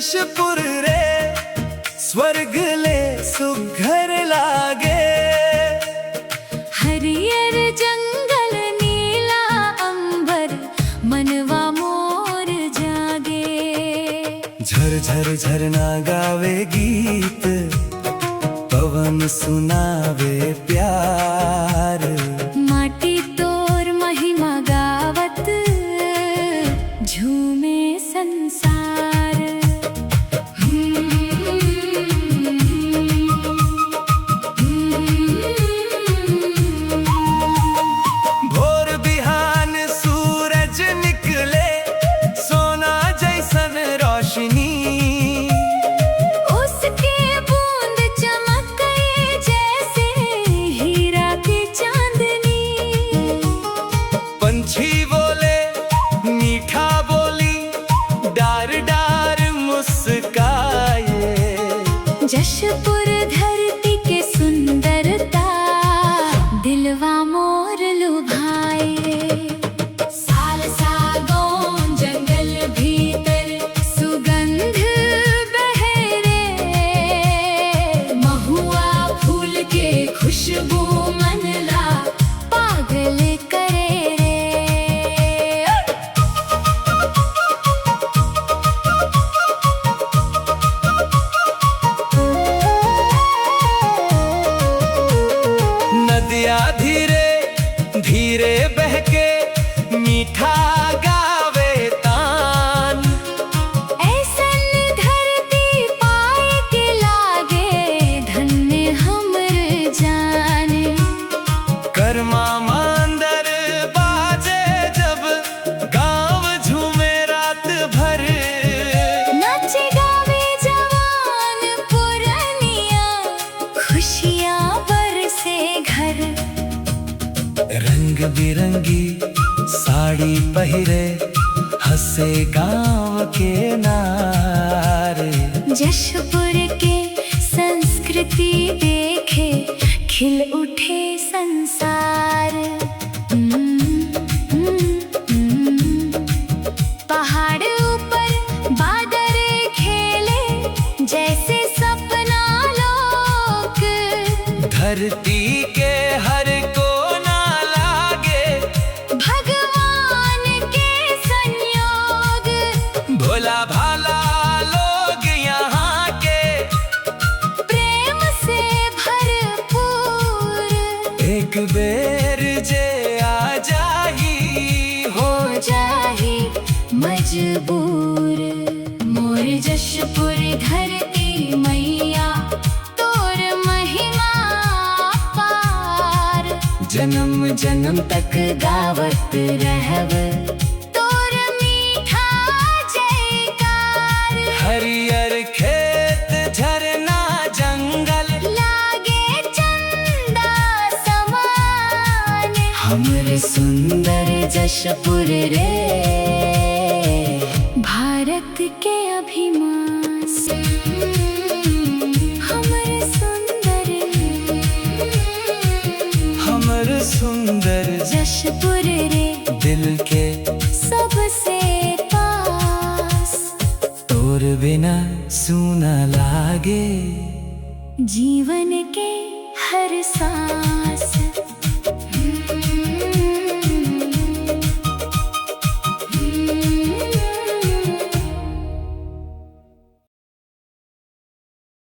जशपुर रे स्वर्ग ले सुघर लागे। हरियर जंगल नीला अंबर मनवा मोर जागे। झर झर झरना गावे गीत पवन सुनावे प्यार। माटी तोर महिमा गावत झूमे संसार। भोर बिहान सूरज निकले सोना जैसन रोशनी। उसके बूंद चमके जैसे हीरा की चांदनी। पंछी बोले मीठा बोली डार डार मुस्काए। जशपुर धरती के सुंदरता दिलवा मोर लुभाए। साल सागौन जंगल भीतर सुगंध बहरे। महुआ फूल के खुशबू मनला पागल करे रे। नदिया धीरे धीरे बहके मीठा गावे तान। ऐसन धरती पाए के लागे धन्य हमर जान। कर्मा मांदर बाजे जब गाँव झूमे रात भर। नाचे गावे जवान पुरनिया खुशियाँ बरसे घर। रंग बिरंगी साड़ी पहिरे हंसे गाँव के नारे। जशपुर के संस्कृति देखे खिल उठे संसार। पहाड़ ऊपर बादरे खेले जैसे सपना लोक। धरती के हर कोना लागे भगवान के संयोग। भोला भाला लोग यहाँ के प्रेम से भरपूर। एक बेर जे आ जाही हो जाही मजबूर। मोर जशपुर धरती मैया तोर महिमा पार। जन्म जन्म तक गावत रहब तोर मीठा जयकार। हरियर खेत झरना जंगल लागे चंदा समान। हमर सुंदर जशपुर रे भारत के अभिमान। हमर सुंदर जशपुर रे दिल के सबसे पास। तोर बिना सूना लागे जीवन के हर सांस।